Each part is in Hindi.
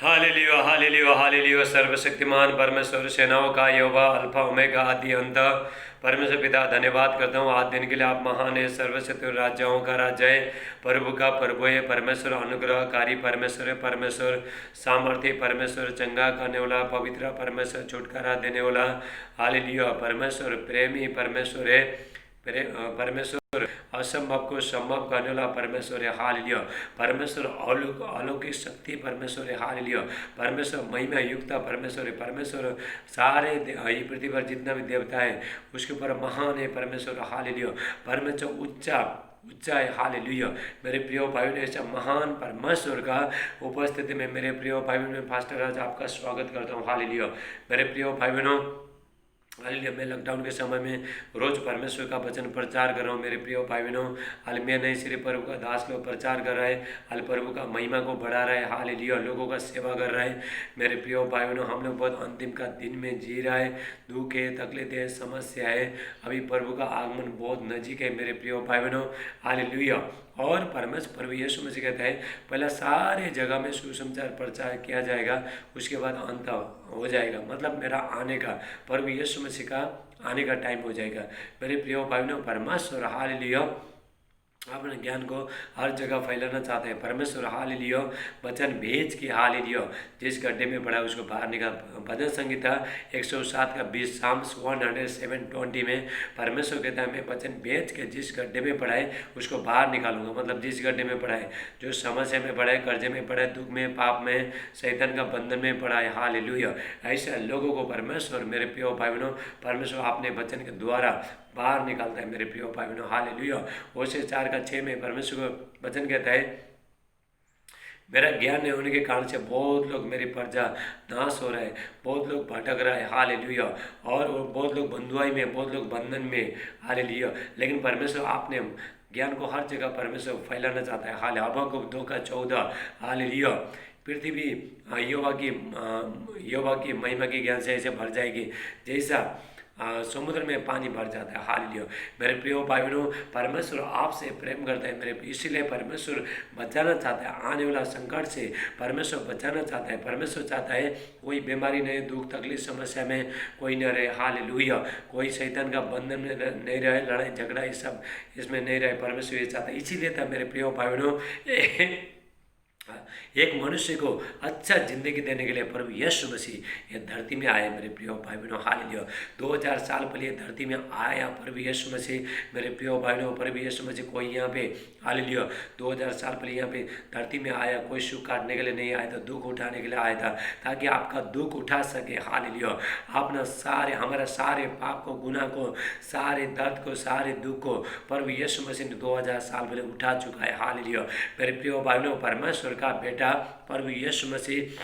Hallelujah hallelujah hallelujah. सर्वशक्तिमान परमेश्वर, सेनाओं का यहोवा, अल्फा ओमेगा, आदि अंत। परमेश्वर पिता, धन्यवाद करता हूँ आज दिन के लिए। आप महान है, सर्वशक्ति राजाओं का राजा है, प्रभु का प्रभु है। परमेश्वर अनुग्रहकारी परमेश्वर है, परमेश्वर सामर्थ्य परमेश्वर, चंगा करने वाला पवित्र परमेश्वर, छुटकारा देने वाला। हालेलुया। परमेश्वर प्रेमी परमेश्वर है, परमेश्वर असंभव को संभव करने वाला परमेश्वर है। हालेलुया। परमेश्वर अलौकिक शक्ति परमेश्वर है। हालेलुया। परमेश्वर महिमा युक्त परमेश्वर है। परमेश्वर सारे ये पृथ्वी पर जितना भी देवता है उसके ऊपर महान है परमेश्वर। हालेलुया। परमेश्वर उच्चा उच्चा है। हालेलुया। मेरे प्रिय भाई ने ऐसा महान परमेश्वर का उपस्थिति में मेरे प्रिय भाई बहनों, फास्टर राज आपका स्वागत करता हूँ। हालेलुया। मेरे प्रिय भाई बहनों, हालेलुया। मैं लॉकडाउन के समय में रोज परमेश्वर का वचन प्रचार कर रहा हूँ। मेरे प्रिय भाई बहनों, हाल मैं नहीं सिर्फ प्रभु का दास लोग प्रचार कर रहा है, हाल प्रभु का महिमा को बढ़ा रहा है। हालेलुया। लोगों का सेवा कर रहा है। मेरे प्रिय भाई बहनों, हम लोग बहुत अंतिम का दिन में जी रहा है। दुख है, तकलीफ है, समस्या है। अभी प्रभु का आगमन बहुत नजीक है मेरे प्रिय भाई बहनों। हालेलुया। और परमेश्वर प्रभु यीशु मसीह कहता है पहला सारे जगह में सुसमाचार प्रचार किया जाएगा, उसके बाद अंत हो जाएगा। मतलब मेरा आने का, प्रभु यीशु मसीह का आने का टाइम हो जाएगा। मेरे प्रिय भाई बहनों, परमेश्वर हालेलुया अपने ज्ञान को हर जगह फैलाना चाहते हैं। परमेश्वर हालेलुया वचन भेज के हालेलुया जिस गड्ढे में पड़ा उसको बाहर निकाल। भजन संहिता 107 का 20 साम्स 107:20 में परमेश्वर कहता है मैं वचन भेज के जिस गड्ढे में पड़ा है उसको बाहर निकालूंगा। मतलब जिस गड्ढे में पड़ा है, जो समस्या में पड़ा है, कर्जे में पड़ा है, दुख में, पाप में, शैतान का बंधन में पड़ा है। हालेलुया। ऐसे लोगों को परमेश्वर, मेरे प्रिय भाई बहनों, परमेश्वर अपने वचन के द्वारा बाहर निकालता है मेरे प्रिय भाई बहनों। हालेलुया। होशे 4:6 में परमेश्वर का वचन कहता है मेरा ज्ञान नहीं होने के कारण से बहुत लोग मेरी प्रजा नाश हो रहा है, बहुत लोग भटक रहा है। हालेलुया। और बहुत लोग बंधुआई में, बहुत लोग बंधन में। हालेलुया। लेकिन परमेश्वर आपने ज्ञान को हर जगह परमेश्वर फैलाना चाहता है। हाल हबक्कुक 2:14। हालेलुया। पृथ्वी यहोवा की महिमा के ज्ञान से ऐसे भर जाएगी जैसा समुद्र में पानी भर जाता है। हालेलुया। मेरे प्रिय भाई बहनों, परमेश्वर आपसे प्रेम करता है मेरे, इसीलिए परमेश्वर बचाना चाहता है आने वाला संकट से। परमेश्वर बचाना चाहता है। परमेश्वर चाहता है कोई बीमारी नहीं, दुख तकलीफ समस्या में कोई न रहे। हालेलुया। कोई शैतान का बंधन में नहीं रहे, लड़ाई झगड़ा ये सब इसमें नहीं रहे। परमेश्वर ये चाहता है। इसीलिए था मेरे प्रिय भाई बहनों, एक मनुष्य को अच्छा जिंदगी देने के लिए प्रभु यीशु मसीह ये धरती में आए मेरे प्रिय भाई बहनों। हालेलुया। 2000 साल पहले धरती में आया प्रभु यीशु मसीह मेरे प्रिय भाई बहनों। प्रभु यीशु मसीह कोई यहाँ पे, हालेलुया, 2000 साल पहले यहाँ पे धरती में आया। कोई सुख काटने के लिए नहीं आया था, दुख उठाने के लिए आया था, ताकि आपका दुख उठा सके। हालेलुया। अपना सारे, हमारा सारे पाप को, गुनाह को, सारे दर्द को, सारे दुख को प्रभु यीशु मसीह ने 2000 साल पहले उठा चुका है। हालेलुया। मेरे प्रिय भाई बहनों, परमेश्वर का बेटा प्रभु यीशु मसीह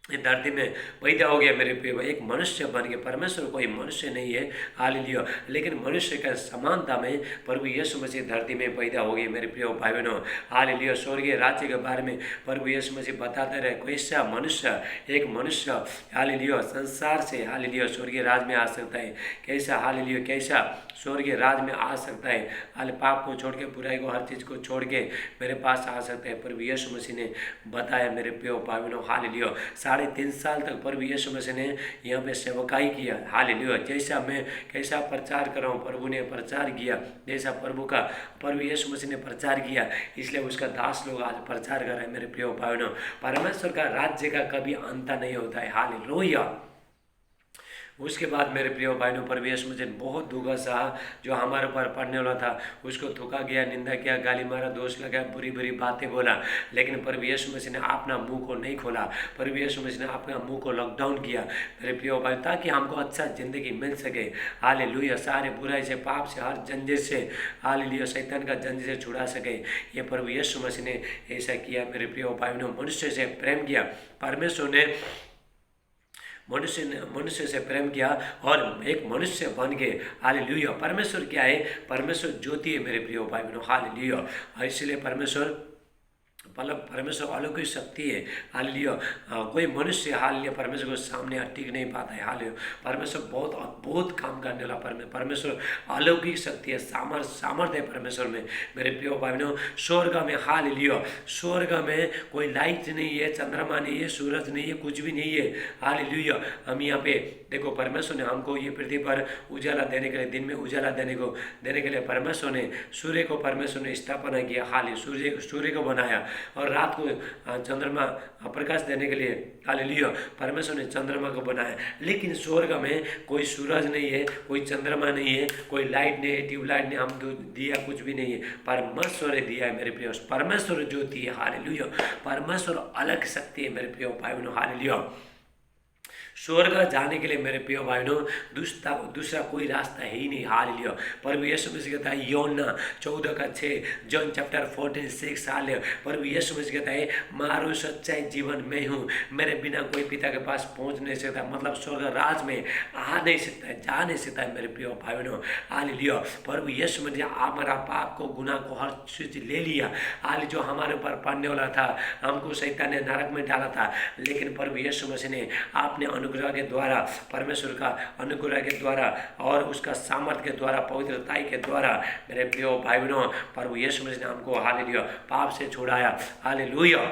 इस धरती में पैदा हो गया मेरे प्रिय भाई, एक मनुष्य बन गया। परमेश्वर कोई मनुष्य नहीं है। हालेलुया। लेकिन मनुष्य का समानता में प्रभु यीशु मसीह धरती में पैदा हो गए मेरे प्रिय भाई बहनों। हालेलुया। स्वर्गीय राज्य के बारे में प्रभु यीशु मसीह बताते रहे। कैसा मनुष्य, एक मनुष्य हालेलुया संसार से हालेलुया स्वर्गीय राज में आ सकता है। कैसा हालेलुया, कैसा स्वर्गीय राज में आ सकता है। हाल पाप को छोड़ के, बुराई को, हर चीज़ को छोड़ के मेरे पास आ सकता है। प्रभु यीशु मसीह ने बताया मेरे प्रिय भाई बहनों। हालेलुया। 3.5 साल तक प्रभु यीशु मसीह ने यहाँ पे सेवकाई किया। हालेलुया। जैसा मैं कैसा प्रचार कर रहा हूँ, प्रभु ने प्रचार किया जैसा प्रभु यीशु मसीह ने प्रचार किया, इसलिए उसका दास लोग आज प्रचार कर रहे हैं मेरे प्रिय भाई बहनों। परमेश्वर का राज्य का कभी अंत नहीं होता है। हालेलुया। उसके बाद मेरे प्रिय भाइयों, प्रभु यीशु मसीह बहुत दुखा सहा। जो हमारे ऊपर पड़ने वाला था उसको थूका गया, निंदा किया, गाली मारा, दोष लगाया, बुरी बुरी बातें बोला, लेकिन प्रभु यीशु मसीह ने अपना मुंह को नहीं खोला। प्रभु यीशु मसीह ने अपना मुंह को लॉकडाउन किया मेरे प्रिय भाई, ताकि हमको अच्छा जिंदगी मिल सके। हालेलुया। सारे बुराई से, पाप से, हर जंजीर से, हालेलुया शैतान का जंजीर से छुड़ा सके। ये प्रभु यीशु मसीह ने ऐसा किया मेरे प्रिय भाइयों। मनुष्य से प्रेम किया परमेश्वर ने, मनुष्य से प्रेम किया और एक मनुष्य बन गए। हालेलुया। परमेश्वर क्या है? परमेश्वर ज्योति है मेरे प्रिय भाई बहनों। हालेलुया। और इसलिए परमेश्वर मतलब परमेश्वर अलौकिक शक्ति है। हालेलुया। कोई मनुष्य हालेलुया परमेश्वर के सामने टिक नहीं पाता है। हालेलुया। परमेश्वर बहुत अद्भुत काम करने वाला परमेश्वर अलौकिक शक्ति है, सामर्थ्य है परमेश्वर में। मेरे प्रिय भाई बहनों, स्वर्ग में हालेलुया, स्वर्ग में कोई लाइट नहीं है, चंद्रमा नहीं है, सूरज नहीं है, कुछ भी नहीं है। हालेलुया। हम यहाँ पे देखो, परमेश्वर ने हमको ये पृथ्वी पर उजाला देने के लिए, दिन में उजाला देने के लिए परमेश्वर ने सूर्य को परमेश्वर ने स्थापना किया। हाल सूर्य को बनाया, और रात को चंद्रमा प्रकाश देने के लिए हालेलुया परमेश्वर ने चंद्रमा को बनाया। लेकिन स्वर्ग में कोई सूरज नहीं है, कोई चंद्रमा नहीं है, कोई लाइट नहीं है, ट्यूबलाइट नहीं, हम दिया कुछ भी नहीं है। परमेश्वर ने दिया है मेरे प्रिय। परमेश्वर ज्योति है। हालेलुया। परमेश्वर अलग शक्ति है मेरे प्रिय भाई बहनों। हालेलुया। स्वर्ग जाने के लिए मेरे प्रिय भाई बहनों दूसरा कोई रास्ता है ही नहीं। हालेलुया। प्रभु यीशु मसीह कहता है योना 14:6, जॉन चैप्टर 14:6। हालेलुया। प्रभु यीशु मसीह कहता है मारो सच्चाई जीवन मैं हूँ, मेरे बिना कोई पिता के पास पहुँच नहीं सकता। मतलब स्वर्ग राज में आ नहीं सकता है, जा नहीं सकता है मेरे प्रिय भाई बहनों। हालेलुया। प्रभु यीशु मसीह हमारा पाप को, गुनाह को, हर चीज ले लिया। हालेलुया। जो हमारे ऊपर पड़ने वाला था, हमको शैतान ने नरक में डाला था, लेकिन प्रभु यीशु मसीह ने आपने अनुग्रह के द्वारा, परमेश्वर का अनुग्रह के द्वारा और उसका सामर्थ्य के द्वारा, पवित्रताई के द्वारा मेरे प्रिय भाई बहनों, प्रभु यीशु मसीह ने हमको हालेलुया पाप से छुड़ाया। हालेलुया।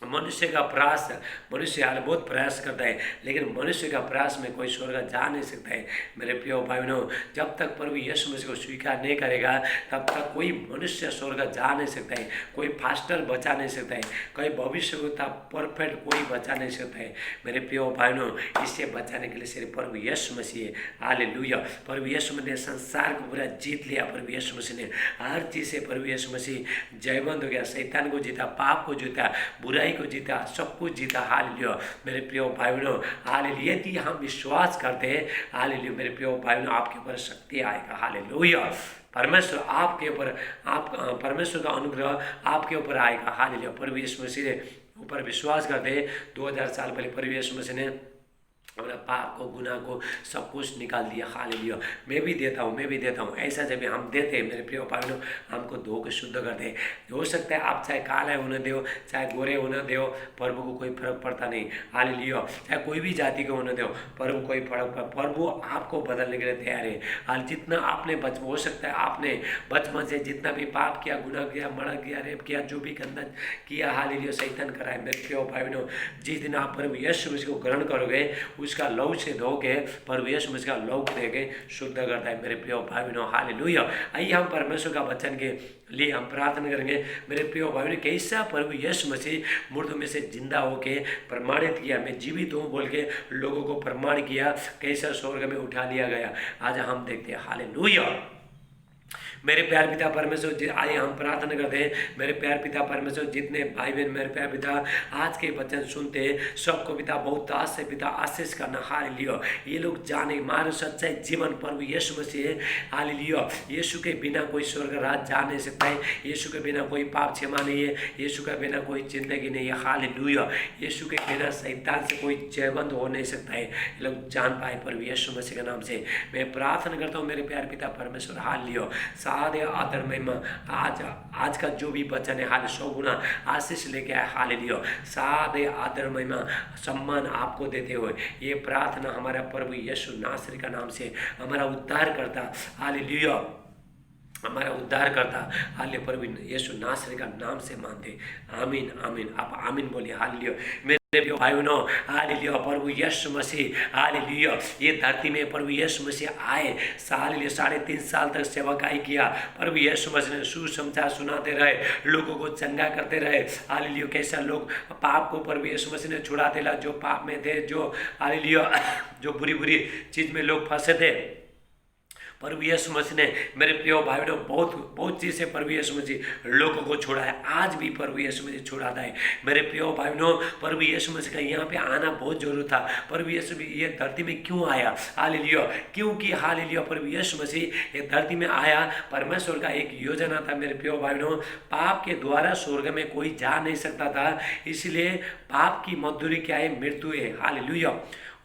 मनुष्य का प्रयास, मनुष्य हाल बहुत प्रयास करता है, लेकिन मनुष्य का प्रयास में कोई स्वर्ग जा नहीं सकता है मेरे प्रिय भाई बहनों। जब तक प्रभु यीशु मसीह को स्वीकार नहीं करेगा, तब तक कोई मनुष्य स्वर्ग जा नहीं सकता है। कोई फास्टर बचा नहीं सकता है, कोई भविष्यवक्ता परफेक्ट कोई बचा नहीं सकता है मेरे प्रिय भाई बहनों। इससे बचाने के लिए सिर्फ प्रभु यीशु मसीह है। हालेलुया। प्रभु यीशु मसीह ने संसार को पूरा जीत लिया। प्रभु यीशु मसीह ने हर चीज़ से, प्रभु यीशु मसीह जयवंत हो गया, शैतान को जीता, पाप को जीता, बुराई को जीता, सब कुछ जीता। हालेलुया मेरे प्रिय भाई बहनों। हालेलुया। यदि हम विश्वास करते हैं, हालेलुया मेरे प्रिय भाई बहनों, आपके ऊपर शक्ति आएगा। हालेलुया। परमेश्वर आपके ऊपर, परमेश्वर का अनुग्रह आपके ऊपर आएगा। हालेलुया। प्रभु यीशु मसीह ने ऊपर विश्वास करते हैं। 2000 साल पहले प्रभु यीशु मसीह ने अपना पाप को, गुनाह को, सब कुछ निकाल दिया। हालेलुया। मैं भी देता हूँ। ऐसा जब हम देते हैं मेरे प्रिय भाई बहनों, हमको धो के शुद्ध करते हैं। हो सकता है आप चाहे काला होने दो, चाहे गोरे होने दो, प्रभु को कोई फर्क पड़ता नहीं। हालेलुया। चाहे कोई भी जाति के होने दो, प्रभु कोई फर्क, प्रभु आपको बदलने के लिए तैयार है। हाल जितना आपने हो सकता है आपने बचपन से जितना भी पाप किया, गुनाह किया, मर्डर किया, रेप किया, जो भी गंदा किया, हालेलुया शैतान कराए मेरे प्रिय भाई बहनों, जिस दिन आप प्रभु यीशु मसीह को ग्रहण करोगे, उसका लहू से धो के प्रभु यीशु मसीह का लहू दे के शुद्ध करता है मेरे प्रिय भाई बहनों। हालेलुया। आइए हम परमेश्वर का वचन के लिए हम प्रार्थना करेंगे। मेरे प्रिय भाई बहनों, कैसा प्रभु यीशु मसीह मुर्दों में से जिंदा होके प्रमाणित किया, मैं जीवित हूँ बोल के लोगों को प्रमाण किया, कैसा स्वर्ग में उठा लिया गया, आज हम देखते हैं। हालेलुया। मेरे प्यार पिता परमेश्वर, आइए हम प्रार्थना करते हैं। मेरे प्यार पिता परमेश्वर, जितने भाई बहन मेरे प्यार पिता आज के वचन सुनते हैं, सबको पिता बहुत आश से पिता आशीष करना। हालेलुया। ये लोग जाने मारो सच्चाई जीवन प्रभु यीशु मसीह है। हालेलुया। यीशु के बिना कोई स्वर्ग राज जा नहीं सकता है। यीशु के बिना कोई पाप क्षमा नहीं है। यीशु के बिना कोई जिंदगी नहीं है। हालेलुया। यीशु के बिना शैतान से कोई जयवंत हो नहीं सकता है। ये लोग जान पाए प्रभु यीशु मसीह के नाम से मैं प्रार्थना करता हूँ। मेरे प्यार पिता परमेश्वर, हालेलुया सादे आदर महिमा आज का जो भी वचन है, हाल 100 गुना आशीष लेके आए। हालेलुया। सादे आदर महिमा सम्मान आपको देते हुए ये प्रार्थना हमारा प्रभु यीशु नासरी का नाम से, हमारा उद्धार करता, हालेलुया हमारा उद्धार करता, हालेलुया प्रभु यीशु नासरी का नाम से मानते। आमीन आमीन। आप आमीन बोलिए। हालेलुया। मेरे भाई बहनों, हालेलुया प्रभु यीशु मसीह, हालेलुया ये धरती में प्रभु यीशु मसीह आए, हालेलुया 3.5 साल तक सेवकाई किया। प्रभु यीशु मसीह ने सुसमाचार सुनाते रहे, लोगों को चंगा करते रहे। हालेलुया कैसा लोग पाप को प्रभु यीशु मसीह ने छुड़ाते ला, जो पाप में थे, जो हालेलुया जो बुरी बुरी चीज में लोग फंसे थे, प्रभु यीशु मसीह ने मेरे प्रिय भाई बहनों बहुत चीज़ से प्रभु यीशु मसीह लोगों को छोड़ा है। आज भी प्रभु यीशु मसीह छुड़ाता है मेरे प्रिय भाई बहनों। प्रभु यीशु मसीह का यहाँ पे आना बहुत जरूरी था। प्रभु यीशु ये धरती में क्यों आया? हालेलुया। क्योंकि हालेलुया प्रभु यीशु मसीह ये धरती में आया, परमेश्वर का एक योजना था मेरे प्रिय भाई बहनों। पाप के द्वारा स्वर्ग में कोई जा नहीं सकता था, इसलिए पाप की मजदूरी क्या है? मृत्यु है। हालेलुया।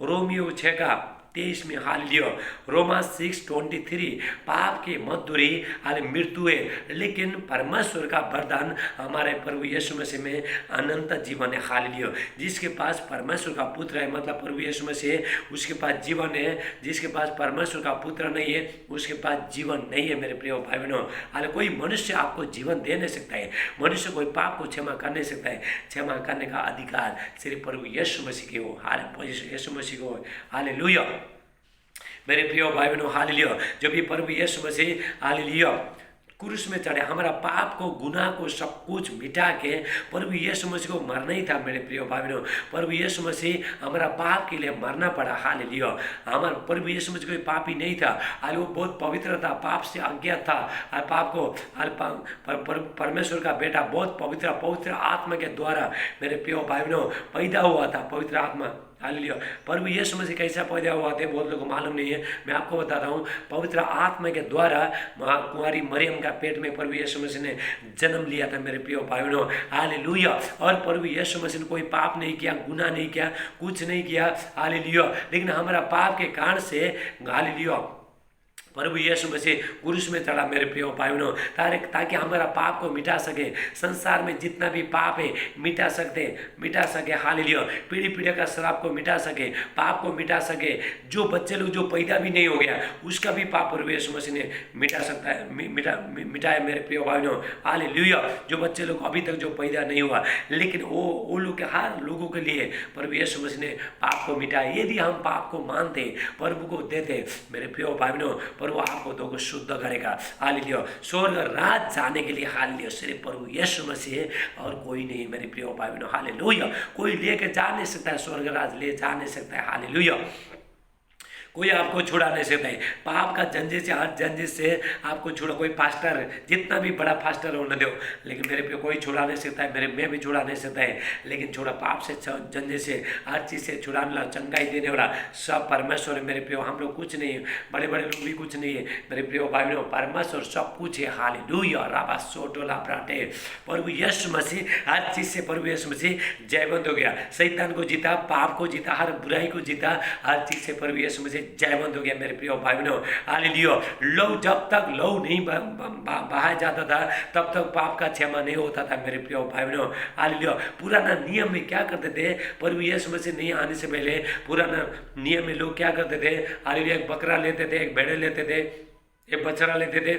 रोमियो 6 का 23 में हालेलुया। रोमा 6:23 पाप की मजदूरी मृत्यु है, लेकिन परमेश्वर का वरदान हमारे प्रभु यीशु मसीह में अनंत जीवन है। हालेलुया। जिसके पास परमेश्वर का पुत्र है, मतलब प्रभु यीशु मसीह, उसके पास जीवन है। जिसके पास परमेश्वर का पुत्र नहीं है, उसके पास जीवन नहीं है मेरे प्रिय भाई बहनों। हाल कोई मनुष्य आपको जीवन दे नहीं सकता है, मनुष्य कोई पाप को क्षमा कर नहीं सकता है। क्षमा करने का अधिकार सिर्फ प्रभु यीशु मसीह के हो। यीशु मसीह को हालेलुया। मेरे प्रिय भाई बहनों हालेलुया। जब ये प्रभु यीशु मसीह हालेलुया क्रूस में चढ़े, हमारा पाप को, गुनाह को, सब कुछ मिटा के प्रभु यीशु मसीह को मरना ही था मेरे प्रिय भाई बहनों। प्रभु यीशु मसीह हमारा पाप के लिए मरना पड़ा। हालेलुया। हमारा प्रभु यीशु मसीह कोई पापी नहीं था, वो बहुत पवित्र था, पाप से अज्ञात था। पाप को परमेश्वर का बेटा बहुत पवित्र आत्मा के द्वारा मेरे प्रिय भाई बहनों पैदा हुआ था। पवित्र आत्मा हालेलुया। प्रभु यीशु मसीह कैसा पैदा हुआ थे बहुत लोगों को मालूम नहीं है, मैं आपको बताता हूँ। पवित्र आत्मा के द्वारा कुंवारी मरियम का पेट में प्रभु यीशु मसीह ने जन्म लिया था मेरे प्रिय भाई बहनों हालेलुया। और प्रभु यीशु मसीह ने कोई पाप नहीं किया, गुनाह नहीं किया, कुछ नहीं किया हालेलुया। लेकिन हमारा पाप के कारण से हालेलुया प्रभु यीशु मसीह क्रूस में चढ़ा मेरे प्रिय भाई बहनों, ताकि हमारा पाप को मिटा सके। संसार में जितना भी पाप है मिटा सके हालेलुया। पीढ़ी का श्राप को मिटा सके, पाप को मिटा सके। जो बच्चे लोग जो पैदा भी नहीं हो गया उसका भी पाप प्रभु यीशु मसीह ने मिटा सकता है, मिटाया मेरे प्रिय भाई बहनों हालेलुया। जो बच्चे लोग अभी तक जो पैदा नहीं हुआ, लेकिन वो लोग के हर लोगों के लिए प्रभु यीशु मसीह ने पाप को मिटाया। यदि हम पाप को मानते, प्रभु को देते मेरे प्रिय भाई बहनों, प्रभु आपको दो को शुद्ध करेगा हालेलुया। स्वर्ग राज जाने के लिए हालेलुया सिर्फ प्रभु यीशु मसीह और कोई नहीं मेरे प्रिय भाई बहनों हालेलुया। कोई लेके जा नहीं सकता है, स्वर्ग राज ले जा नहीं सकता है हालेलुया। कोई आपको छुड़ा नहीं सकता है पाप का जंजीर से, हर जंजीर से आपको छुड़ा। कोई फास्टर जितना भी बड़ा फास्टर हो न दो, लेकिन मेरे पे कोई छुड़ा नहीं सकता है, मैं भी छुड़ा नहीं सकता है। लेकिन छुड़ा पाप से, जंजीर से, हर चीज़ से छुड़ाने वाला, चंगाई देने वाला सब परमेश्वर है मेरे प्रियो। हम लोग कुछ नहीं है, बड़े बड़े लोग भी कुछ नहीं है मेरे प्रियो भाई बहनों। परमेश्वर सब कुछ है हालेलुया। राबा सोटोला प्राटे प्रभु यीशु मसीह हर चीज़ से प्रभु यीशु मसीह जयवंत हो गया। शैतान को जीता, पाप को जीता, हर बुराई को जीता, हर चीज़ से प्रभु यीशु मसीह जयवंत हो गया मेरे प्रिय भाई बहनों हालेलुया। लहू जब तक लहू नहीं बहाया जाता था तब तक पाप का क्षमा नहीं होता था मेरे प्रिय भाई बहनों हालेलुया। पुराना नियम में क्या करते थे, प्रभु यीशु मसीह नहीं आने से पहले पुराना नियम में लोग क्या करते थे हालेलुया। एक बकरा लेते थे, एक भेड़े लेते थे, एक बछड़ा लेते थे,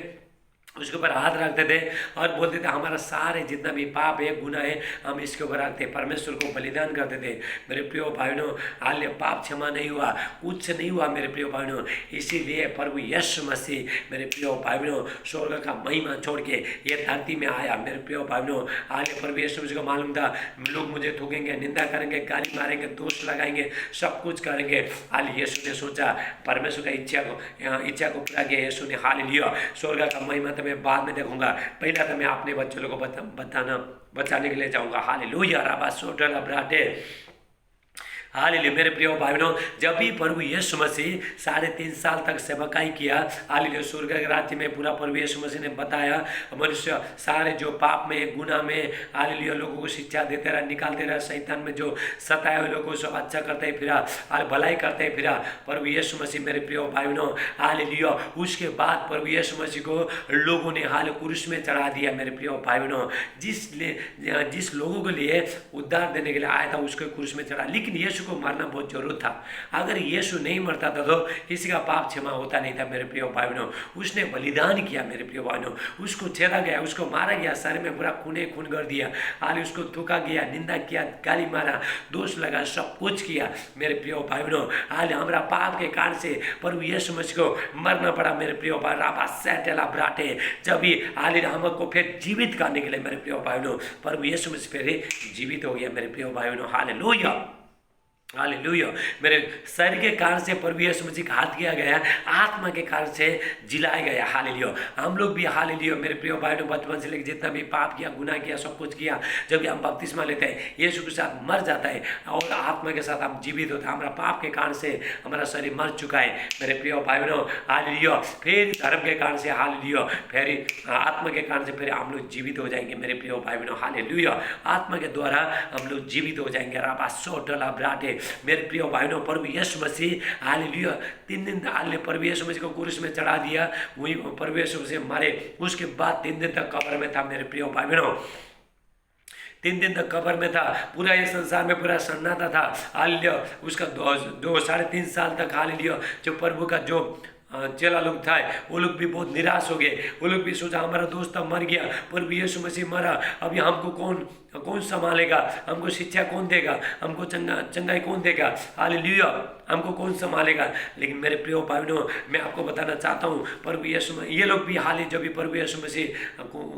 उसके ऊपर हाथ रखते थे और बोलते थे हमारा सारे जितना भी पाप है, गुनाह है, हम इसके ऊपर रखते, परमेश्वर को बलिदान करते थे मेरे प्रिय भाई बहनों हालेलुया। पाप क्षमा नहीं हुआ, कुछ नहीं हुआ मेरे प्रिय भाई बहनों। इसीलिए प्रभु यीशु मसीह मेरे प्रिय भाई बहनों स्वर्ग का महिमा छोड़ के ये धरती में आया मेरे प्रिय भाई बहनों हालेलुया। प्रभु यीशु मसीह को मालूम था लोग मुझे थूकेंगे, निंदा करेंगे, गाली मारेंगे, दोष लगाएंगे, सब कुछ करेंगे हालेलुया। यीशु ने सोचा, परमेश्वर का इच्छा को पूरा किया यीशु ने हालेलुया। स्वर्ग का महिमा मैं बाद में देखूंगा, पहला तो मैं अपने बच्चों लोगों को बचाने के लिए जाऊंगा हालेलुया। राबा सोटला ब्राटे हालेलुया। मेरे प्रिय भाई बहनों जब भी प्रभु यीशु मसीह 3.5 साल तक सेवकाई किया हालेलुया, स्वर्ग के राज्य में पूरा प्रभु यीशु मसीह ने बताया मनुष्य सारे जो पाप में, गुनाह में हालेलुया लोगों को शिक्षा देते रहा, निकालते रहा। शैतान में जो सताए हुए लोगों को सब अच्छा करते फिरा और भलाई करते फिरा प्रभु यीशु मसीह मेरे प्रिय भाई बहनों हालेलुया। उसके बाद प्रभु यीशु मसीह को लोगों ने हाल क्रूस में चढ़ा दिया मेरे प्रिय भाई बहनों। जिस लोगों के लिए उद्धार देने के लिए आया था उसको क्रूस में चढ़ा, लेकिन यीशु को मरना बहुत जरूरत था। अगर यीशु नहीं मरता था तो किसी का पाप क्षमा होता नहीं था मेरे प्रिय भाई बहनों। उसने बलिदान किया मेरे प्रिय बहनों, उसको छेड़ा गया, उसको मारा गया, सर में पूरा खून कर दिया हाल, उसको थूका गया, निंदा किया, गाली मारा, दोष लगा, सब कुछ किया मेरे प्रिय भाई बहनों हाल। हमारा पाप के कारण से प्रभु यीशु मसीह को मरना पड़ा मेरे प्रिय भाई राबा सैटेला ब्राटे। जब भी हाल हमको फिर जीवित करने के लिए मेरे प्रिय भाई बहनों प्रभु यीशु मसीह फिर जीवित हो गया मेरे प्रिय भाई बहनों हालेलुया हालेलुया। मेरे शरीर के कारण से प्रभु यीशु मसीह का हाथ किया गया, आत्मा के कारण से जिलाया गया हालेलुया। हम लोग भी हालेलुया मेरे प्रिय भाई बचपन से लेकर जितना भी पाप किया, गुनाह किया, सब कुछ किया, जब हम बपतिस्मा लेते हैं यीशु के साथ मर जाता है और आत्मा के साथ हम जीवित होते हैं। हमारा पाप के कारण से हमारा शरीर मर चुका है मेरे प्रिय भाई बहनों हालेलुया। फिर धर्म के कारण से हालेलुया, फिर आत्मा के कारण से फिर हम लोग जीवित हो जाएंगे मेरे प्रिय भाई बहनों हालेलुया। आत्मा के द्वारा हम लोग जीवित हो जाएंगे राबा सोटला ब्राटे। मेरे प्रिय भाइयों, प्रभु यीशु मसीह हालेलुया 3 दिन हालेलुया प्रभु यीशु मसीह को क्रूस में चढ़ा दिया, वही प्रभु यीशु मसीह मारे, उसके बाद 3 दिन तक कब्र में था मेरे प्रिय भाइयों, 3 दिन तक कब्र में था, पूरा ये संसार में पूरा सन्नाटा था हालेलुया, उसका 2-3.5 साल तक हालेलुया जो प्रभु का जो चेला लोग था वो लोग भी बहुत निराश हो गए, वो लोग भी सोचा हमारा दोस्त अब मर गया, प्रभु यीशु मसीह मरा, अभी हमको कौन संभालेगा, हमको शिक्षा कौन देगा, हमको चंगाई कौन देगा, हालेलुया हमको कौन संभालेगा। लेकिन मेरे प्रिय भाइयों, मैं आपको बताना चाहता हूँ प्रभु यीशु, ये लोग भी जब भी प्रभु यीशु मसीह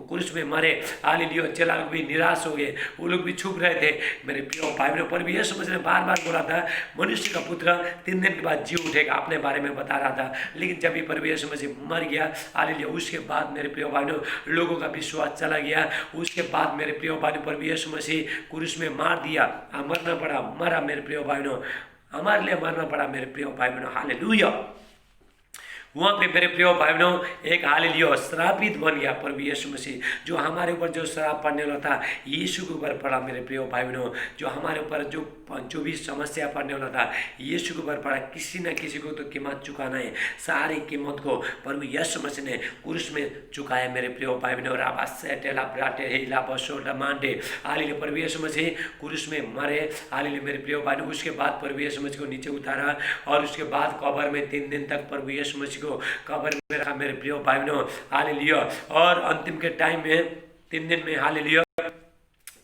क्रूस में मरे हालेलुया, चेला लोग भी निराश हो गए, वो लोग भी छुप रहे थे। मेरे प्रिय भाइयों, प्रभु यीशु मसीह ने बार बार बोला था मनुष्य का पुत्र 3 दिन के बाद जी उठेगा, अपने बारे में बता रहा था। लेकिन जब भी प्रभु यीशु मसीह मर गया हालेलुया, उसके बाद मेरे प्रिय भाइयों लोगों का विश्वास चला गया। उसके बाद मेरे प्रिय भाइयों प्रभु यीशु मसीह क्रूस में मार दिया, मरना पड़ा, मरा मेरे प्रिय भाइयों, हमारे लिए मरना पड़ा मेरे प्रिय भाइयों, हालेलुया। वहाँ पे मेरे प्रिय भाइयों एक हालेलुया श्रापित बन गया प्रभु यीशु मसीह, जो हमारे ऊपर जो श्राप पड़ने वाला था यीशु के ऊपर पड़ा मेरे प्रिय भाइयों, जो हमारे ऊपर जो भी समस्या पड़ने वाला था यीशु के ऊपर पड़ा। किसी न किसी को तो कीमत चुकाना है, सारी कीमत को प्रभु यीशु मसीह ने क्रूस में चुकाया मेरे प्रिय भाइयों। हालेलुया प्रभु यीशु मसीह क्रूस में मरे हालेलुया मेरे प्रिय भाइयों। उसके बाद प्रभु यीशु मसीह को नीचे उतारा और उसके बाद कब्र में 3 दिन तक प्रभु यीशु मसीह को कब्र में रखा मेरे प्रिय भाइयों, हालेलुया। और अंतिम के टाइम में 3 दिन में हालेलुया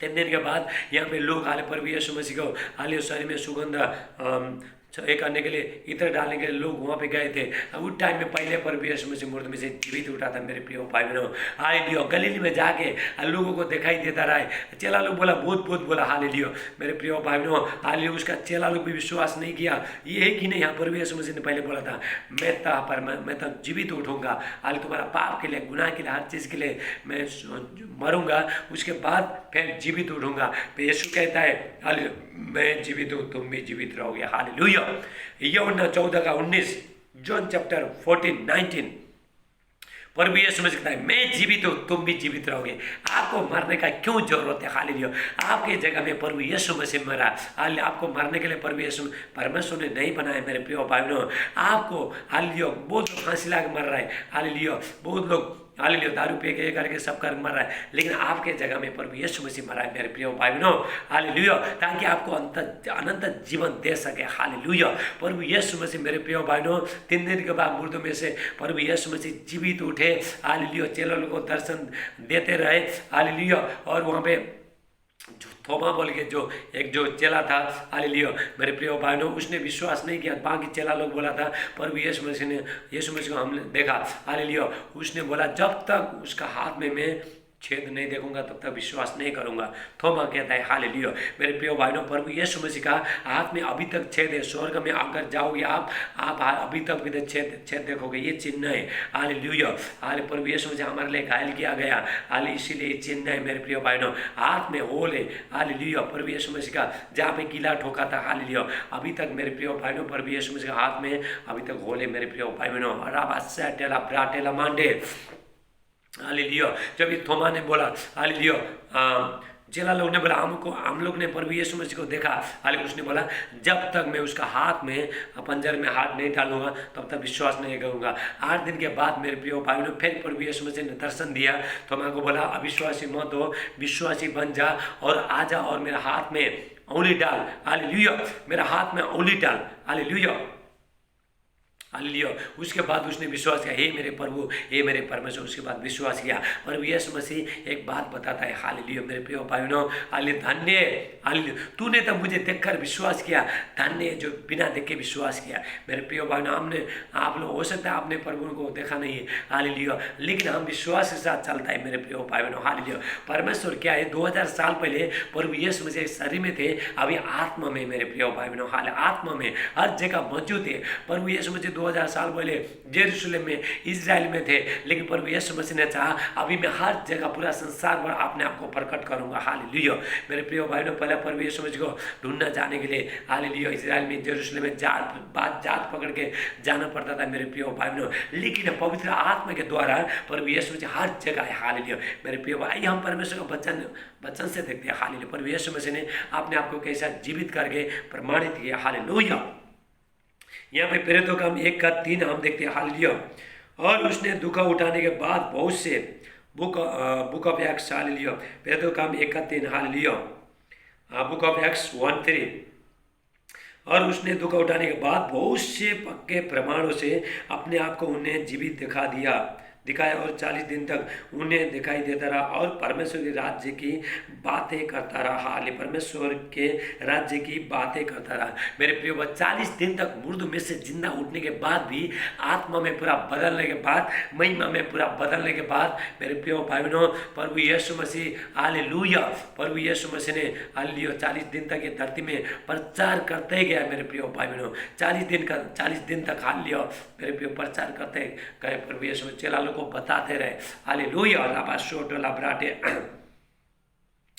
3 दिन के बाद यहाँ पे लोग प्रभु यीशु मसीह को हालेलुया शरीर में सुगंध एक करने के लिए इत्र डालने के लिए लोग वहाँ पे गए थे। उस टाइम में पहले प्रभु यीशु मसीह मुर्दों में से जीवित उठा था मेरे प्रिय भाइयों, हालेलुया। गलील में जाके लोगों को दिखाई देता रहा, चेला लोग बोला बहुत बोला हालेलुया मेरे प्रिय भाइयों, हालेलुया। उसका चेला लोग भी विश्वास नहीं किया, ये है कि नहीं, यहाँ प्रभु यीशु मसीह ने पहले बोला था मैं तो जीवित उठूंगा, हालेलुया तुम्हारा पाप के लिए, गुनाह के लिए, हर चीज़ के लिए मैं मरूंगा, उसके बाद फिर जीवित उठूंगा। यीशु कहता है हालेलुया मैं जीवित हूँ, तुम भी जीवित रहोगे, हालेलुया। यूहन्ना 14:19, जॉन चैप्टर 14:19 प्रभु यीशु मसीह कहता है मैं जीवित हूँ, तुम भी जीवित रहोगे। आपको मरने का क्यों जरूरत है, हालेलुया। आपके जगह में प्रभु यीशु मसीह मरा, हालेलुया। आपको मरने के लिए प्रभु यीशु परमेश्वर ने नहीं बनाया मेरे प्रिय भाइयों। आपको हालेलुया बहुत लोग फांसी लगा मर रहा है, हालेलुया बहुत लोग हालेलुया दारू पी के करके सब कर मर रहा है, लेकिन आपके जगह में प्रभु यीशु मसीह मरा है मेरे प्रिय भाइयों, हालेलुया, ताकि आपको अनंत जीवन दे सके, हालेलुया। प्रभु यीशु मसीह मेरे प्रिय भाइयों 3 दिन के बाद मुर्दों में से प्रभु यीशु मसीह जीवित उठे, हालेलुया। चेलों को दर्शन देते रहे, हालेलुया। और वहाँ पे थोमा बोल के जो चेला था हालेलुया मेरे प्रिय भाइयों, उसने विश्वास नहीं किया। बाकी चेला लोग बोला था प्रभु यीशु मसीह को हमने देखा, हालेलुया। उसने बोला जब तक उसका हाथ में मैं छेद नहीं देखूंगा तब तक विश्वास नहीं करूंगा। थोमा कहता है हालेलुया मेरे प्रिय भाइयों, प्रभु यीशु मसीह का हाथ में अभी तक छेद है। स्वर्ग में अगर जाओगे आप अभी तक भी छेद देखोगे, ये चिन्ह है, हालेलुया। प्रभु यीशु मसीह हमारे लिए घायल किया गया, हाल इसीलिए ये चिन्ह है मेरे प्रिय भाइयों। हाथ में होल है, हालेलुया। प्रभु यीशु मसीह का जहाँ पे कीला ठोका था, हालेलुया, अभी तक मेरे प्रिय भाइयों प्रभु यीशु मसीह का हाथ में अभी तक होल है मेरे प्रिय भाइयों। राबा मांडे हालेलुया। जब इस थोमा ने बोला हालेलुया, चेला लोग ने बोला हम लोग ने प्रभु यीशु मसीह को देखा, हालेलुया। उसने बोला जब तक मैं उसका हाथ में पंजर में हाथ नहीं डालूंगा तब तक विश्वास नहीं करूंगा। 8 दिन के बाद मेरे प्रिय भाइयों ने फिर प्रभु यीशु मसीह ने दर्शन दिया। थोमा को बोला अविश्वासी मत हो, विश्वासी बन जा और आ जा और मेरा हाथ में उंगली डाल, हालेलुया। मेरा हाथ में उंगली डाल, हालेलुया, हालेलुया। उसके बाद उसने विश्वास किया, हे मेरे प्रभु, हे मेरे परमेश्वर। उसके बाद विश्वास किया। प्रभु यीशु मसीह एक बात बताता है, हालेलुया मेरे प्रिय भाइयों, हालेलुया। धन्य हालेलुया तूने तो मुझे देखकर विश्वास किया, धन्य जो बिना देखे विश्वास किया। मेरे प्रिय भाइयों, आप लोग हो सकता है आपने प्रभु को देखा नहीं है, हालेलुया, लेकिन हम विश्वास के साथ चलता है मेरे प्रिय भाइयों, हालेलुया। परमेश्वर क्या है, 2000 साल पहले प्रभु यीशु मसीह शरीर में थे, अभी आत्मा में मेरे प्रिय भाइयों, हाल आत्मा में हर जगह मौजूद है। प्रभु यीशु मसीह 2000 साल पहले जेरूशलेम में, इजराइल में थे, लेकिन प्रभु यीशु मसीह ने चाहा अभी मैं हर जगह पूरा संसार भर अपने आप को प्रकट करूंगा। हालेलुया। मेरे प्रिय भाइयों, पहले प्रभु यीशु मसीह को ढूंढना जाने के लिए हालेलुया इजराइल में, जेरूशलेम में जात पकड़ के जाना पड़ता था मेरे प्रिय भाइयों, लेकिन पवित्र आत्मा के द्वारा प्रभु यीशु मसीह हर जगह है। हालेलुया। मेरे प्रिय भाई, हम परमेश्वर का वचन से देखते हैं। हालेलुया। प्रभु यीशु मसीह ने अपने आप को कैसा जीवित करके प्रमाणित किया। हालेलुया। यहाँ पे प्रेरितों का 1:3 हम देखते हैं। हालेलुया। और उसने दुख उठाने के बाद बहुत से बुक ऑफ एक्ट्स, हालेलुया, प्रेरितों का 1:3, हालेलुया, बुक ऑफ एक्ट्स 1:3। और उसने दुख उठाने के बाद बहुत से पक्के प्रमाणों से अपने आप को उन्हें जीवित दिखाया और 40 दिन तक उन्हें दिखाई देता रहा और परमेश्वर के राज्य की बातें करता रहा। हाल परमेश्वर के राज्य की बातें करता रहा। मेरे प्रिय, 40 दिन तक मुर्दों में से जिंदा उठने के बाद भी, आत्मा में पूरा बदलने के बाद, महिमा में पूरा बदलने के बाद, मेरे प्रिय भाई बहनों, प्रभु यीशु मसीह, हालेलुया, प्रभु यीशु मसीह ने हालेलुया 40 दिन तक ये धरती में प्रचार करते गया। मेरे प्रिय भाई बहनों, 40 दिन तक हालेलुया मेरे प्रिय प्रचार करते गए। प्रभु यीशु चेला को बताते रहे। हालेलुया।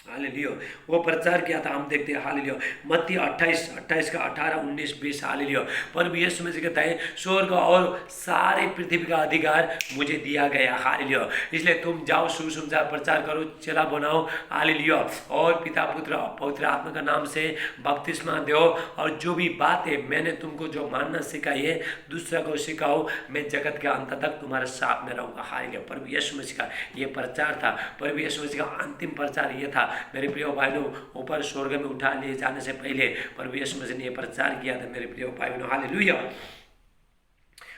हालेलुया। वो प्रचार किया था, हम देखते हैं। हालेलुया। मत्ती 28 का 18, 19, 20। हालेलुया। प्रभु यीशु मसीह कहता है, स्वर्ग और सारे पृथ्वी का अधिकार मुझे दिया गया। हालेलुया। इसलिए तुम जाओ, सुसमाचार प्रचार करो, चेला बनाओ। हालेलुया। और पिता, पुत्र, पवित्र आत्मा का नाम से बपतिस्मा दो, और जो भी बातें मैंने तुमको जो मानना सिखाई है, दूसरा को सिखाओ। मैं जगत के अंत तक तुम्हारे साथ में रहूंगा। हालेलुया। प्रभु यीशु मसीह का ये प्रचार था। प्रभु यीशु मसीह का अंतिम प्रचार ये था। मेरे प्रिय भाइयों, ऊपर स्वर्ग में उठा लिए जाने से पहले प्रभु यीशु मसीह ने यह प्रचार किया था। मेरे प्रिय भाइयों, हालेलुया।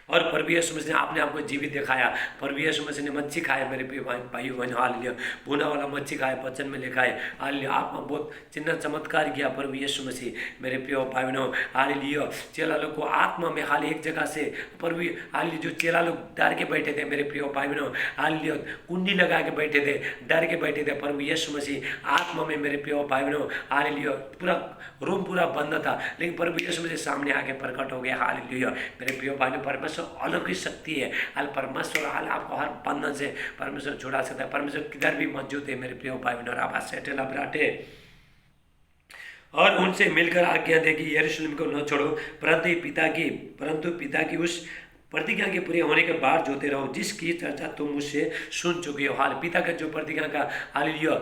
और प्रभु यीशु मसीह ने अपने आप को जीवित दिखाया। प्रभु यीशु मसीह ने मच्छी खाया। मेरे प्रिय भाइयों बहनों, हालेलुया, भुना वाला मच्छी खाया, वचन में लिखा है। हालेलुया। आप बहुत चिन्ह चमत्कार किया प्रभु यीशु मसीह। मेरे प्रिय भाई बहनों, हालेलुया, चेला लोग को आत्मा में हाल एक जगह से प्रभु, हालेलुया, जो चेला लोग डर के बैठे थे, मेरे प्रिय भाई बहनों, हालेलुया, कुंडी लगा के बैठे थे, डर के बैठे थे। प्रभु यीशु मसीह आत्मा में, मेरे प्रिय भाई बहनों, हालेलुया, पूरा रूम पूरा बंद था, लेकिन प्रभु यीशु मसीह सामने आके प्रकट हो गया। हालेलुया। मेरे प्रिय भाई बहनों, परमेश्वर अलौकिक शक्ति है। हाल परमेश्वर हाल आपको हर बंधन से परमेश्वर छुड़ा सकता है। परमेश्वर किधर भी मौजूद है। मेरे प्रिय भाई बहनों, राबा सेटेला ब्राटे, और उनसे मिलकर आज्ञा दे कि यरूशलेम को न छोड़ो, परंतु पिता की उस प्रतिज्ञा के पूरे होने के बाद जोते रहो, जिसकी चर्चा तुम मुझसे सुन चुके हो। हाल पिता का जो प्रतिज्ञा का, हालेलुया,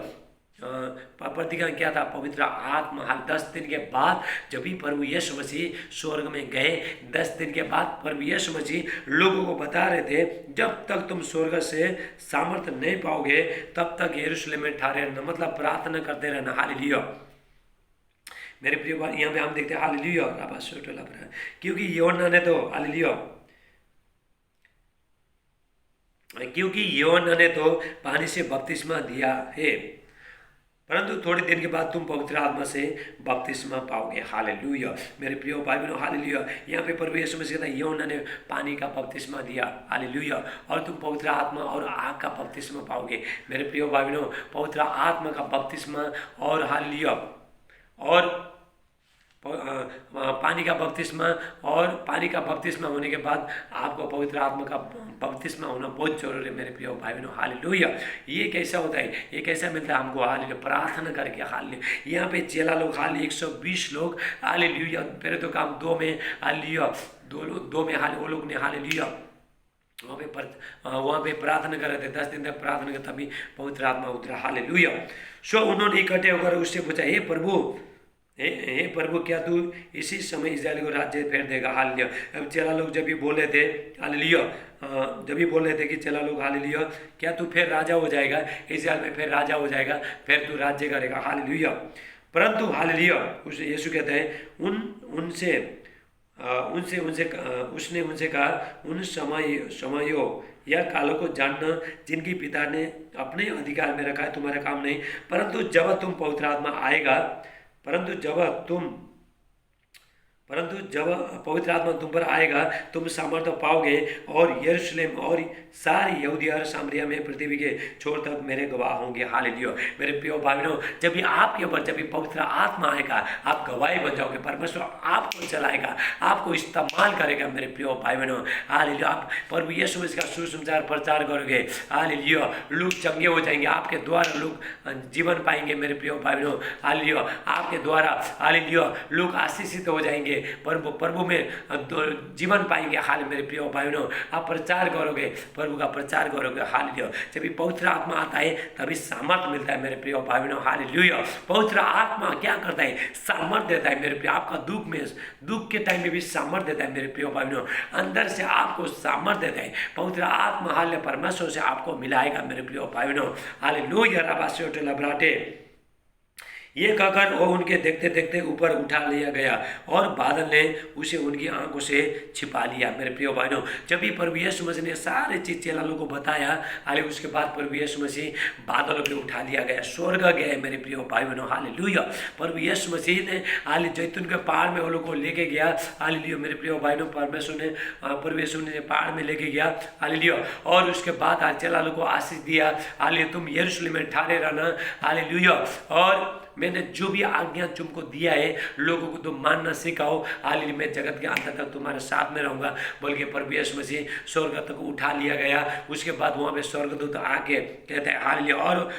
प्रतिज्ञा क्या था? पवित्र आत्मा। हाल 10 दिन के बाद जब भी प्रभु यीशु मसीह स्वर्ग में गए, 10 दिन के बाद प्रभु यीशु मसीह लोगों को बता रहे थे, जब तक तुम स्वर्ग से सामर्थ्य नहीं पाओगे तब तक यरूशलेम में ठहरे रहना, मतलब प्रार्थना करते रहना। हालेलुया। मेरे प्रिय भाई, यहाँ पे हम देखते हैं हालेलुया, क्योंकि यूहन्ना ने तो, हालेलुया, क्योंकि यूहन्ना ने तो पानी से बपतिस्मा दिया है, परंतु थोड़े दिन के बाद तुम पवित्र आत्मा से बपतिस्मा पाओगे। हालेलुया। मेरे प्रिय भाई बहनों, हालेलुया, यहाँ पे प्रभु यीशु मसीह कहता है, यूहन्ना ने पानी का बपतिस्मा दिया। हालेलुया। और तुम पवित्र आत्मा और आग का बपतिस्मा पाओगे। मेरे प्रिय भाई बहनों, पवित्र आत्मा का बपतिस्मा और हालेलुया, और पानी का बपतिस्मा, और पानी का बपतिस्मा होने के बाद आपको पवित्र आत्मा का बपतिस्मा होना बहुत जरूरी है। मेरे प्रिय भाई बहनों, हालेलुया। ये कैसा होता है? ये कैसा मिलता है हमको? हालेलुया, प्रार्थना करके। हालेलुया। यहाँ पे चेला लोग, हालेलुया, 120 लोग, हालेलुया, पहले तो काम 2 में, हालेलुया, 2 में हाल वो लोग ने, हालेलुया, वहाँ पे प्रार्थना कर रहे थे। 10 दिन तक प्रार्थना कर, तभी पवित्र आत्मा उतरा। हालेलुया। सो उन्होंने इकट्ठे होकर उससे पूछा, हे प्रभु, क्या तू इसी समय इस्राएल को राज्य फेर देगा? हालेलुया। अब चेला लोग जब भी बोल रहे थे, हालेलुया, जब भी बोल रहे थे कि चेला लोग, हालेलुया, क्या तू फिर राजा हो जाएगा, इस्राएल में फिर राजा हो जाएगा, फिर तू राज्य करेगा? हालेलुया। परंतु हालेलुया, उस यीशु कहते हैं, उसने उनसे कहा, उन समयों या कालों को जानना जिनकी पिता ने अपने अधिकार में रखा है तुम्हारा काम नहीं, परंतु जब तुम परंतु जब पवित्र आत्मा तुम पर आएगा तुम सामर्थ्य पाओगे और यरूशलेम और सारी यहूदिया और सामरिया में पृथ्वी के छोर तक मेरे गवाह होंगे। हालेलुया। मेरे प्रिय भाइयों, जब भी आपके ऊपर जब भी पवित्र आत्मा आएगा आप गवाही बन जाओगे। परमेश्वर आपको चलाएगा, आपको इस्तेमाल करेगा। मेरे प्रिय भाइयों, हालेलुया। आप प्रभु यीशु मसीह का सुसमाचार प्रचार करोगे। हालेलुया। लोग चंगे हो जाएंगे, आपके द्वारा लोग जीवन पाएंगे। मेरे प्रिय भाइयों, हालेलुया। आपके द्वारा हालेलुया लोग आशीषित हो जाएंगे, प्रभु में जीवन पाएंगे। हाल मेरे प्रिय भाइयों, आप प्रचार करोगे, प्रभु का प्रचार करोगे। हालेलुया। जब भी पवित्र आत्मा आता है तभी सामर्थ्य मिलता है। मेरे प्रिय भाइयों, हालेलुया। पवित्र आत्मा क्या करता है? सामर्थ्य देता है। मेरे प्रिय, आपका दुख के टाइम में भी सामर्थ्य देता है। मेरे प्रिय भाइयों, अंदर से आपको सामर्थ्य देता है। पवित्र आत्मा हाल परमेश्वर से आपको मिलाएगा। मेरे प्रिय भाइयों, हालेलुया। राबासे ये कहकर वो उनके देखते देखते ऊपर उठा लिया गया और बादल ने उसे उनकी आंखों से छिपा लिया। मेरे प्रिय भाइयों, जब भी प्रभु यीशु मसीह ने सारे चीज चेला लोगों को बताया, हाले उसके बाद प्रभु यीशु मसीह बादलों पे उठा लिया गया, स्वर्ग गया। मेरे प्रिय भाइयों, हालेलुया। प्रभु यीशु मसीह ने हाले जैतून के पहाड़ में वो लोग को लेके गया। हालेलुया। मेरे प्रिय भाइयों, परमेश्वर ने प्रभु यीशु ने पहाड़ में लेके गया। हालेलुया। और उसके बाद चेला लोगों को आशीष दिया। हालेलुया। तुम यरूशलेम में ठहरे रहना। हालेलुया। और मैंने जो भी आज्ञा तुमको दिया है लोगों को तुम मानना सिखाओ। हालेलुया। मैं जगत के अंत तक तुम्हारे साथ में रहूंगा बोल के प्रभु यीशु मसीह स्वर्ग तक उठा लिया गया। उसके बाद वहाँ पे स्वर्गदूत आके कहते हैं हालेलुया। और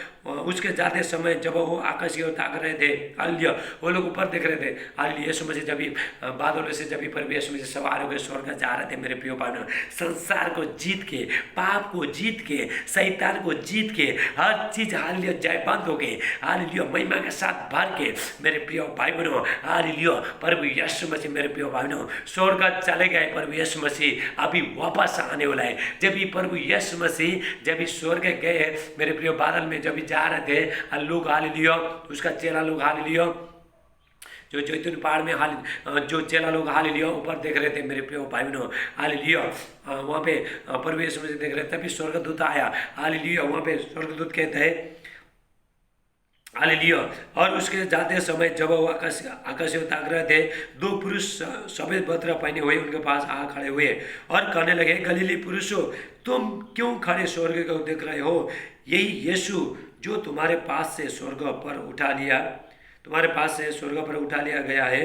उसके जाते समय जब वो आकाश की ओर ताक रहे थे, हालेलुया, वो लोग ऊपर देख रहे थे। हालेलुया। यीशु मसीह जब भी बादलों से जब भी प्रभु यीशु मसीह सवार हो गए स्वर्ग जा रहे थे। मेरे प्रिय भाइयों, संसार को जीत के, पाप को जीत के, शैतान को जीत के, हर चीज हालेलुया जयवंत हो गए। हालेलुया। महिमा के साथ भर के मेरे प्रिय भाई बहनों, हालेलुया, प्रभु यीशु मसीह मेरे प्रिय भाई बहनों स्वर्ग चले गए। प्रभु यीशु मसीह अभी वापस आने वाला है। जब भी प्रभु यीशु मसीह जब भी स्वर्ग गए मेरे प्रिय बादल में जब भी जा रहे थे लोग, हालेलुया, उसका चेला लोग, हालेलुया, जो जैतून पहाड़ में जो चेला लोग हालेलुया ऊपर देख रहे थे। मेरे प्रिय भाई बहनों, हालेलुया, वहाँ पे प्रभु यीशु मसीह देख रहे थे। तभी स्वर्गदूत आया। हालेलुया। वहाँ पे स्वर्गदूत कहते हैं हालेलुया। और उसके जाते समय जब वो आकाश से ताक रहे थे, दो पुरुष सफेद वस्त्र पहने हुए उनके पास आ खड़े हुए और कहने लगे, गलीली पुरुषों, तुम क्यों खड़े स्वर्ग को देख रहे हो? यही यीशु जो तुम्हारे पास से स्वर्ग पर उठा लिया गया है,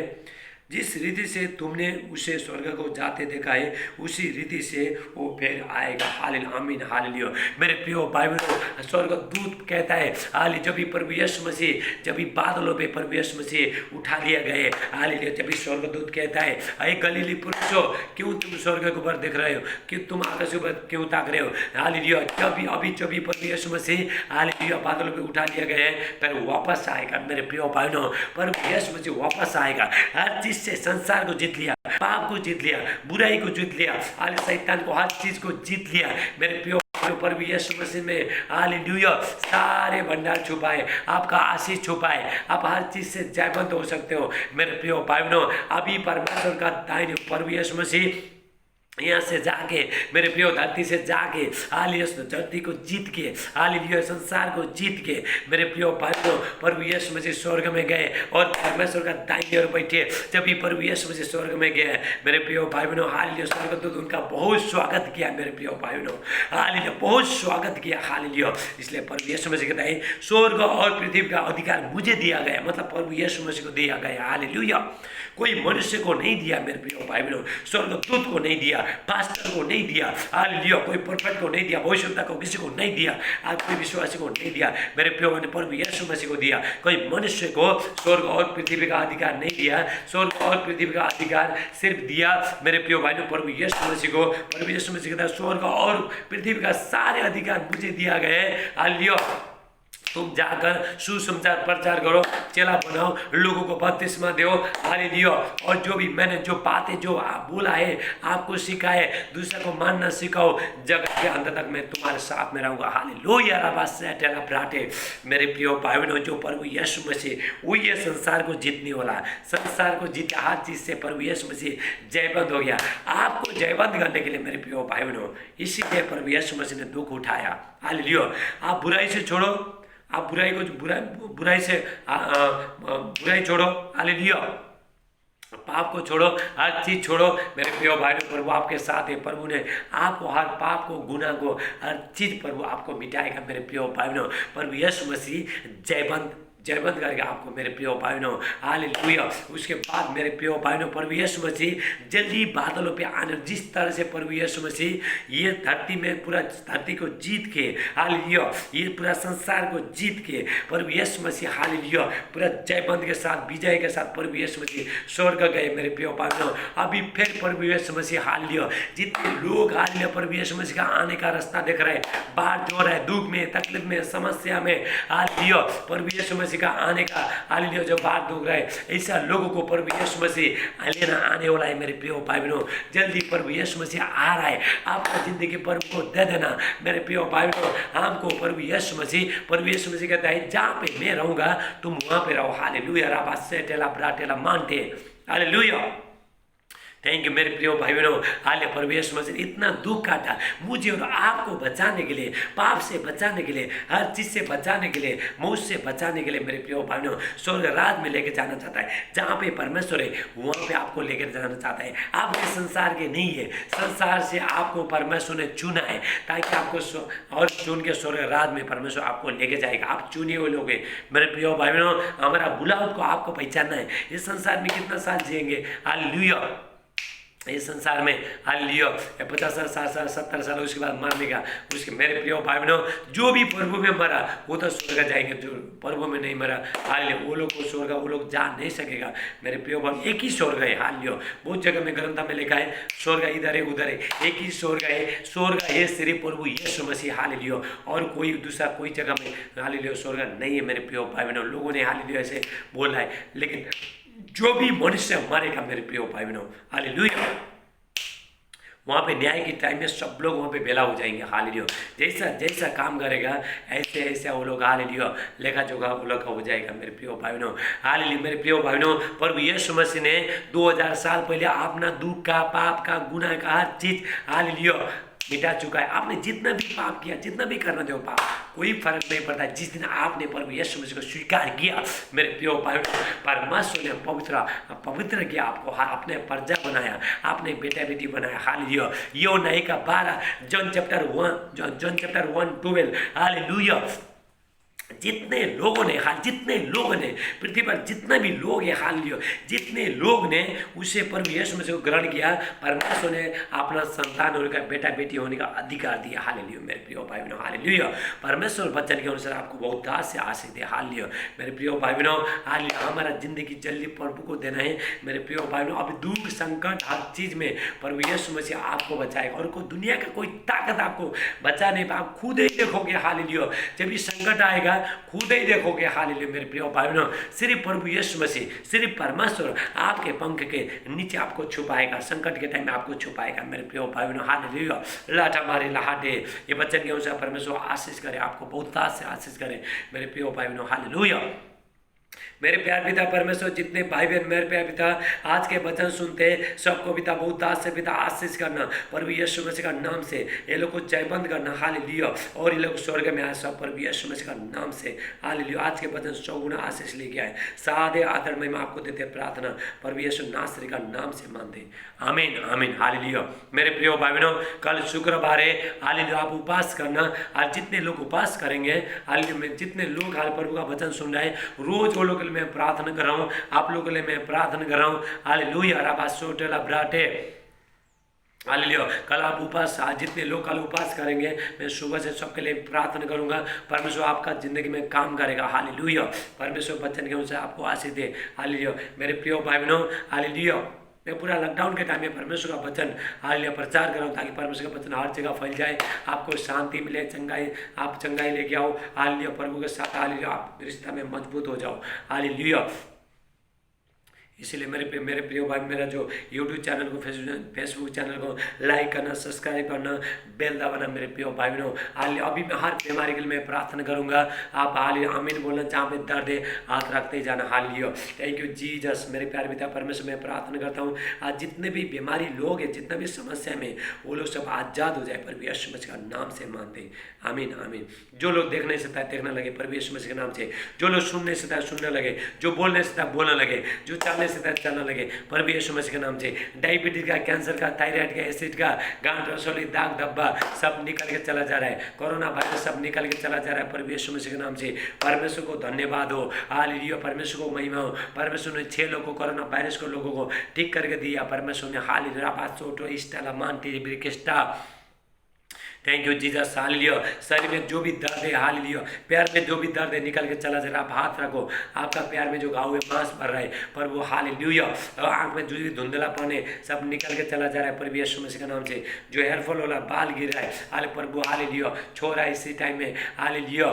जिस रीति से तुमने उसे स्वर्ग को जाते देखा है उसी रीति से वो फिर आएगा। हालेलुया। आमीन। हालेलुया। मेरे प्रिय भाई बहनों, स्वर्ग दूत कहता है हालेलुया, जब भी प्रभु यीशु मसीह जब भी बादलों पे प्रभु यीशु मसीह उठा लिया गए, हालेलुया, जब भी स्वर्ग दूत कहता है, अरे गलीली पुरुषों, क्यों तुम स्वर्ग के ऊपर देख रहे हो? क्यों तुम आकाश के ऊपर क्यों ताक रहे हो? हालेलुया। जब भी प्रभु यीशु मसीह हालेलुया बादलों पे उठा लिया गया है फिर वापस आएगा। मेरे प्रिय भाई बहनों, प्रभु यीशु मसीह वापस आएगा। हर चीज से संसार को जीत लिया, पाप को जीत लिया, बुराई को जीत लिया, शैतान को, हर चीज को जीत लिया। मेरे प्रिय प्रभु यीशु मसीह में हालेलुया सारे भंडार छुपाए, आपका आशीष छुपाए, आप हर चीज से जयवंत हो सकते हो। मेरे प्रिय भाई बहनों, अभी परमेश्वर का दाहिने प्रभु यीशु मसीह यहाँ से जाके मेरे प्रिय धरती से जाके हालेलुया धरती को जीत के, हालेलुया संसार को जीत के मेरे प्रिय भाइयों प्रभु यीशु मसीह स्वर्ग में गए और परमेश्वर का दाहिने ओर बैठे। जब भी प्रभु यीशु मसीह स्वर्ग में गए मेरे प्रिय भाई बहनों, हालेलुया स्वर्गदूत उनका बहुत स्वागत किया। मेरे प्रिय भाई बहनों, हालेलुया बहुत स्वागत किया। हालेलुया। इसलिए प्रभु यीशु मसीह कहता है स्वर्ग और पृथ्वी का अधिकार मुझे दिया गया, मतलब प्रभु यीशु मसीह को दिया गया। हालेलुया। कोई मनुष्य को नहीं दिया मेरे प्रिय भाई बहनों, स्वर्गदूत को नहीं दिया, पास्टर को नहीं दिया, हालेलुया, कोई प्रोफेट को नहीं दिया, भविष्यवक्ता को किसी को नहीं दिया, आज कोई विश्वासी को नहीं दिया। मेरे प्रिय ने प्रभु यीशु मसीह को दिया। कोई मनुष्य को स्वर्ग और पृथ्वी का अधिकार नहीं दिया, स्वर्ग और पृथ्वी का अधिकार सिर्फ दिया मेरे प्रिय भाई ने प्रभु यीशु मसीह को। प्रभु यीशु मसीह कहता है स्वर्ग और पृथ्वी का सारे अधिकार मुझे दिया गया है। हालेलुया। तुम जाकर सुसमाचार प्रचार करो, चेला बनाओ, लोगों को बपतिस्मा दो। हालेलुया। और जो भी मैंने जो बातें जो बोला है आपको सिखाए, दूसरे को मानना सिखाओ, जगत के अंत तक मैं तुम्हारे साथ में रहूंगा। हालेलुया। राबासे मेरे प्रिय भाई बहनों, जो प्रभु यीशु मसीह वो ये संसार को जीतने वाला, संसार को जीते, हर चीज से प्रभु यीशु मसीह जयवंत हो गया। आपको जयवंत करने के लिए मेरे प्रिय भाई बहनों, इसीलिए प्रभु यीशु मसीह ने दुख उठाया। हालेलुया। आप बुराई से छोड़ो, आप बुराई छोड़ो। हालेलुया। पाप को छोड़ो, हर चीज छोड़ो मेरे प्रिय भाइयों। प्रभु आपके साथ है, प्रभु ने आपको हर पाप को, गुनाह को, हर चीज प्रभु आपको मिटाएगा मेरे प्रिय भाइयों। प्रभु यीशु मसीह जयवंत करके आपको मेरे प्रिय भाइयों, हालेलुया। उसके बाद मेरे प्रिय भाइयों, प्रभु यीशु मसीह जल्दी बादलों पे आने, जिस तरह से प्रभु यीशु मसीह ये धरती में पूरा धरती को जीत के, हालेलुया, ये पूरा संसार को जीत के प्रभु यीशु मसीह, हालेलुया, पूरा जयवंत के साथ, विजय के साथ प्रभु यीशु मसीह स्वर्ग गए मेरे प्रिय भाइयों। अभी फिर प्रभु यीशु मसीह, हालेलुया, जितने लोग हालेलुया प्रभु यीशु मसीह का आने का रास्ता देख रहे हैं, बाहर जो रहे, दुख में, तकलीफ में, समस्या में, हालेलुया, प्रभु यीशु मसीह का आने का, हालेलुया, जो बाहर दुख रहे, ऐसा लोगों को प्रभु यीशु मसीह लेना आने वाला है मेरे प्रिय भाई बहनों। जल्दी प्रभु यीशु मसीह आ रहा है, आपका जिंदगी प्रभु को दे देना मेरे प्रिय भाई बहनों। हमको प्रभु यीशु मसीह कहता है, जहाँ पे मैं रहूंगा तुम वहां पे रहो, हालेलुया। राबा सेटेला ब्राटेला मानते, हालेलुया। थैंक यू मेरे प्रिय भाई बहनों। हाले प्रभु यीशु मसीह इतना दुख काटा मुझे और आपको बचाने के लिए, पाप से बचाने के लिए, हर चीज से बचाने के लिए, मौत से बचाने के लिए मेरे प्रिय भाई बहनों स्वर्ग राज में लेके जाना चाहता है। जहाँ पे परमेश्वर है वहाँ पे आपको लेकर जाना चाहता है। आप इस संसार के नहीं है, संसार से आपको परमेश्वर ने चुना है ताकि आपको और चुन के स्वर्ग राज में परमेश्वर आपको लेके जाएगा। आप चुने हुए लोग हैं मेरे प्रिय भाई बहनों। हमारा बुलावट को आपको पहचानना है। इस संसार में कितना साल जिएंगे, हालेलुया, इस संसार में, हालेलुया, 50 साल, 60 साल, 70 साल, उसके बाद मरने का। उसके मेरे प्रिय भाई बहनों, जो भी प्रभु में मरा वो तो स्वर्ग जाएंगे, जो प्रभु में नहीं मरा, हालेलुया, वो लोग को स्वर्ग वो लोग जा नहीं सकेगा मेरे प्रिय भाई। एक ही स्वर्ग है, हालेलुया। बहुत जगह में ग्रंथ में लिखा है स्वर्ग इधर है उधर है, एक ही स्वर्ग है। स्वर्ग है सिर्फ प्रभु यीशु मसीह, हालेलुया, और कोई दूसरा कोई जगह में, हालेलुया, स्वर्ग नहीं है मेरे प्रिय भाई बहनों। लोगों ने हालेलुया ऐसे बोला है, लेकिन जो भी मनुष्य मरेगा मेरे प्रिय भाई बहनों, हालेलुया, वहाँ पे न्याय के टाइम में सब लोग वहाँ पे बेला हो जाएंगे, हालेलुया। जैसा जैसा काम करेगा ऐसे ऐसे वो लोग, हालेलुया, लेखा जोखा वो लोग का हो जाएगा मेरे प्रिय भाई बहनों, हालेलुया। मेरे प्रिय भाई बहनों, प्रभु यीशु मसीह ने 2000 साल पहले अपना दुख का, पाप का, गुनाह का हर चीज, हालेलुया, मिटा चुका है। आपने जितना भी पाप किया, जितना भी करना दो पाप, कोई फर्क नहीं पड़ता। जिस दिन आपने प्रभु यीशु मसीह को स्वीकार किया मेरे प्रिय भाई, परमेश्वर ने पवित्र किया आपको, अपने प्रजा बनाया, आपने बेटा बेटी बनाया, हालेलुया। यूहन्ना 1:12, जॉन चैप्टर 1:12, हालेलुया। जितने लोगों ने पृथ्वी पर जितने भी लोग हैं, हालेलुया, जितने लोग ने उसे प्रभु यीशु मसीह को ग्रहण किया, परमेश्वर ने अपना संतान होने का, बेटा बेटी होने का अधिकार दिया, हालेलुया। मेरे प्रिय भाई बहनों, हालेलुया, परमेश्वर वचन के अनुसार आपको बहुत दास से आशीष दे, हालेलुया। मेरे प्रिय भाई बहनों, हालेलुया, हमारा जिंदगी जल्दी प्रभु को देना है मेरे प्रिय भाई बहनों। अब दुख संकट हर चीज में प्रभु यीशु मसीह आपको बचाएगा, और कोई दुनिया का कोई ताकत आपको बचा नहीं पाएगा। आप खुद ही देखोगे, हालेलुया, जब भी संकट आएगा खुद ही देखोगे, हालेलुया। मेरे प्रिय भाई बहनों, सिर्फ प्रभु यीशु मसीह, सिर्फ परमेश्वर आपके पंख के नीचे आपको छुपाएगा, संकट के टाइम में आपको छुपाएगा मेरे प्रिय भाई बहनों, हालेलुया। लाटा मारे लहाटे, ये बच्चन के अनुसार परमेश्वर आशीष करे, आपको बहुत दास से आशीष करे मेरे प्रिय भाई बहनों, हालेलुया। मेरे प्यार पिता परमेश्वर, जितने भाई बहन मेरे प्यार पिता आज के वचन सुनते सबको पिता बहुत दास से पिता आशीष करना प्रभु यीशु मसीह का नाम से, ये लोग को जयवंत करना, हालेलुया, और ये लोग स्वर्ग में आए सब प्रभु यीशु मसीह का नाम से, हालेलुया। आज के वचन 100 गुना आशीष लेके आए, सादे आदर में आपको देते प्रार्थना प्रभु यीशु नासरी का नाम से मानते, आमीन आमीन, हालेलुया। मेरे प्रिय भाई बहनों, कल शुक्रवार है, हालेलुया, आप उपवास करना। आज जितने लोग उपवास करेंगे, हालेलुया, जितने लोग हाल प्रभु का वचन सुन रहे हैं, रोज वो लोग के लिए मैं प्रार्थना कर रहा हूँ, आप लोगों के लिए मैं प्रार्थना कर रहा हूँ, हालेलुया। राबा सोटेला ब्राटे, हालेलुया। कल आप उपवास, आज जितने लोग कल उपवास करेंगे, मैं सुबह से सबके लिए प्रार्थना करूंगा, परमेश्वर आपका जिंदगी में काम करेगा, हालेलुया। परमेश्वर वचन के अनुसार आपको आशीष दे, हालेलुया। मेरे प्रिय भाई बहनों, हालेलुया, मैं पूरा लॉकडाउन के टाइम में परमेश्वर का वचन, हालेलुया, प्रचार कर रहा हूँ ताकि परमेश्वर का वचन हर जगह फैल जाए, आपको शांति मिले, चंगाई, आप चंगाई लेके आओ, हालेलुया, प्रभु के साथ, हालेलुया, आप रिश्ता में मजबूत हो जाओ, हालेलुया। इसीलिए मेरे प्रिय भाई, मेरा जो यूट्यूब चैनल को, फेसबुक चैनल को लाइक करना, सब्सक्राइब करना, बेल दबाना मेरे प्रिय भाई बहनों, हालेलुया। अभी मैं हर बीमारी के लिए मैं प्रार्थना करूंगा, आप हालेलुया आमीन बोलना, जहाँ पे दर्द है हाथ रखते जाना, हालेलुया। Thank you Jesus. मेरे प्यारे पिता परमेश्वर, मैं प्रार्थना करता हूँ आज जितने भी बीमारी लोग हैं, जितना भी समस्या में, वो लोग सब आजाद हो जाए प्रभु यीशु मसीह का नाम से मानते, आमीन आमीन। जो लोग देख नहीं सकता देखने लगे प्रभु यीशु मसीह के नाम से, जो लोग सुन नहीं सकता सुनने लगे, जो बोल नहीं सकता बोलने लगे, जो चाहने पहले से दर्द चलने लगे प्रभु यीशु मसीह के नाम से। डायबिटीज का, कैंसर का, थायराइड का, एसिड का, गांठ रसोली, दाग धब्बा सब निकल के चला जा रहा है। कोरोना वायरस सब निकल के चला जा रहा है प्रभु यीशु मसीह के नाम से। परमेश्वर को धन्यवाद हो, हालेलुया, परमेश्वर को महिमा हो। परमेश्वर ने 6 लोगों को, कोरोना वायरस को लोगों को ठीक करके दिया परमेश्वर ने। हालेलुया, बासोटो इस्टाला मांटी ब्रिकेस्टा, थैंक यू जीसस, हालेलुया। शरीर में जो भी दर्द है, हालेलुया, पैर में जो भी दर्द है निकल के चला जा रहा है। आप हाथ रखो, आपका पैर में जो घाव है, मांस भर रहा है पर वो, हालेलुया। आंख में जो भी धुंधलापन है सब निकल के चला जा रहा है प्रभु यीशु मसीह के नाम से। जो हेयरफॉल वाला बाल गिर रहा है, हाल प्रभु, हालेलुया, छोड़ा इसी टाइम में, हालेलुया।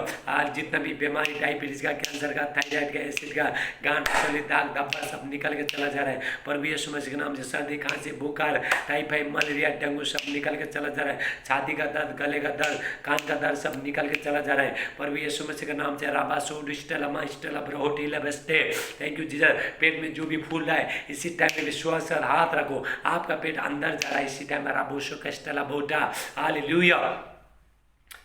जितना भी बीमारी, डायबिटीज का, कैंसर का, थायराइड का, एसिड का, गांठ रसोली, दाग धब्बा सब निकल के चला जा रहा है प्रभु यीशु मसीह के नाम से। सर्दी, खांसी, बुखार, टाइफाइड, मलेरिया, डेंगू सब निकल के चला जा रहा है। छाती का दर्द, गले का दर्द, कान का दर्द सब निकल के चला जा रहा है प्रभु यीशु मसीह के नाम से। Thank you Jesus. पेट में जो भी फूल रहा है इसी टाइम में विश्वास से हाथ रखो, आपका पेट अंदर जा रहा है इसी टाइम में। राबोशो कस्टला बोटा, hallelujah,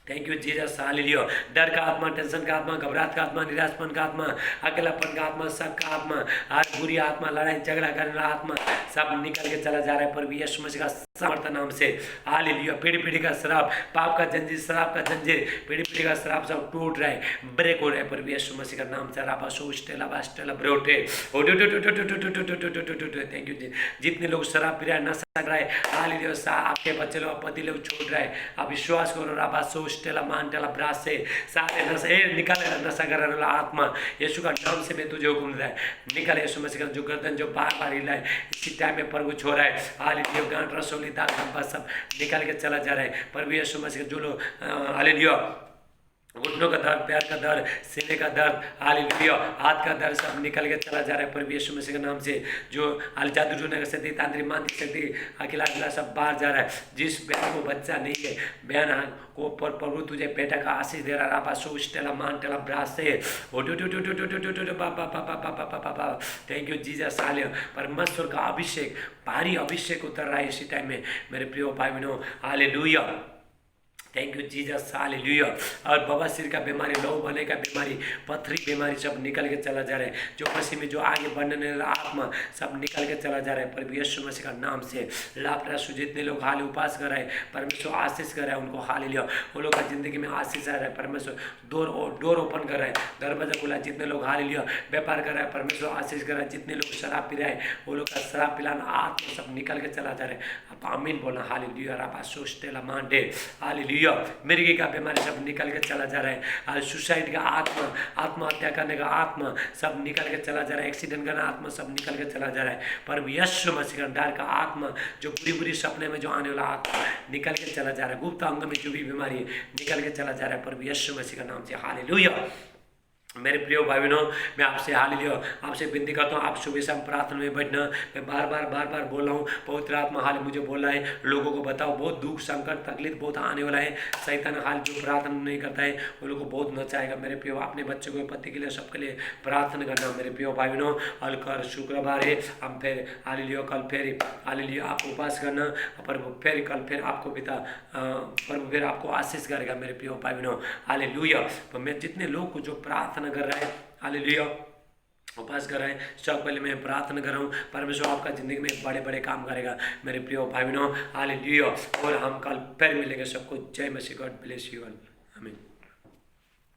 thank you Jesus, hallelujah. डर का आत्मा, टेंशन का आत्मा, घबराहट का आत्मा, निराशपन का आत्मा, अकेलापन का आत्मा, शक का आत्मा, हर बुरी आत्मा, लड़ाई झगड़ा करने वाला आत्मा सब निकल के चला जा रहा है प्रभु यीशु मसीह का समर्थ नाम से, हालेलुया। पीढ़ी का श्राप, पाप का जंजीर, शराब का जंजीर, पीढ़ी का श्राप सब टूट रहा है, ब्रेक हो रहा है प्रभु यीशु मसीह का नाम से। राबाशो स्टेला बास्टेला ब्रोटे, थैंक यू जी। जितने लोग शराब पी रहा है, नशा कर रहा है, हालेलुया, आपके बच्चे लोग, पति लोग छोड़ रहा है, आप विश्वास करो। राबाशो स्टेला मांटेला ब्रास से सारे नशा निकाले, नशा करने वाला आत्मा यीशु का नाम से मैं तुझे हुक्म देता है, निकल यीशु मसीह का। जो गर्दन जो बार बार हिला है इसी टाइम में प्रभु छोड़ रहा है, हालेलुया। गांठ रसोली, दाग धब्बा सब निकल के चला जा रहा है प्रभु यीशु मसीह। जो लोग, हालेलुया, घुटनों का दर्द, पैर का दर्द, सीने का दर्द, हालेलुया, हाथ का दर्द सब निकल के चला जा रहा है प्रभु यीशु मसीह के नाम से। जो जादू टोने का शक्ति, तांत्रिक मांत्रिक शक्ति, अकेला सब बाहर जा रहा है। जिस बहन को बच्चा नहीं है, बहन को प्रभु तुझे बेटा का आशीष दे रहा है। Thank you Jesus, hallelujah. परमेश्वर का अभिषेक, भारी अभिषेक उतर रहा है इसी टाइम में मेरे प्रिय भाई बहनों, hallelujah. Thank you Jesus, hallelujah. और बवासीर का बीमारी, लहू बने का बीमारी, पथरी बीमारी सब निकल के चला जा रहा है। जो मसीह में जो आगे बढ़ने वाला आत्मा सब निकल के चला जा रहा है प्रभु यीशु मसीह का नाम से। लापरासु जितने लोग हाल उपास कर रहे हैं, परमेश्वर आशीष कर रहा है उनको, हालेलुया। वो लोग का जिंदगी में आशीष आ रहा है, परमेश्वर डोर ओपन कर रहा है, दरवाजा खुला। जितने लोग, हालेलुया, व्यापार कर रहा है, परमेश्वर आशीष कर रहा है। जितने लोग शराब पी रहे हैं वो लोग का शराब पिलाना आत्मा सब निकल के चला जा रहा है। आप आमीन बोलना, हालेलुया। राबासो स्टेला मांडे, हालेलुया। मिर्गी का बीमारी सब निकल के चला जा रहा है। आज सुसाइड का आत्मा, आत्महत्या करने का आत्मा सब निकल के चला जा रहा है। एक्सीडेंट करना आत्मा सब निकल के चला जा रहा है पर यीशु मसीह का डर का आत्मा, जो बुरी सपने में जो आने वाला आत्मा निकल के चला जा रहा है। गुप्त अंग में जो भी बीमारी है निकल के चला जा रहा है पर यीशु मसीह का नाम से, हालेलुया। मेरे प्रिय भाई बहनों, मैं आपसे हालेलुया आपसे विनती करता हूँ, आप सुबह शाम प्रार्थना में बैठना। मैं बार बार बोल रहा हूँ, पवित्र आत्मा हाल मुझे बोल रहा है, लोगों को बताओ बहुत दुख, संकट, तकलीफ बहुत आने वाला है। शैतान हाल जो प्रार्थना नहीं करता है वो लोग को बहुत नचाएगा। मेरे प्रिय, अपने बच्चों को, पति के लिए, सबके लिए प्रार्थना करना मेरे प्रिय भाई बहनों। और कल शुक्रवार है, हम फिर हालेलुया, कल फिर हालेलुया आप उपवास करना, पर फिर कल फिर आपको पिता प्रभु फिर आपको आशीष करेगा मेरे प्रिय भाई बहनों, हालेलुया। तो मैं जितने लोग को जो प्रार्थना कर रहा है, हालेलुया, उपवास कर रहे हैं, सब पहले मैं प्रार्थना कर रहा हूँ, परमेश्वर आपका जिंदगी में बड़े बड़े काम करेगा मेरे प्रिय भाई बहनों, हालेलुया। और हम कल फिर मिलेंगे। सबको जय मसीह, गॉड ब्लेस यू ऑल।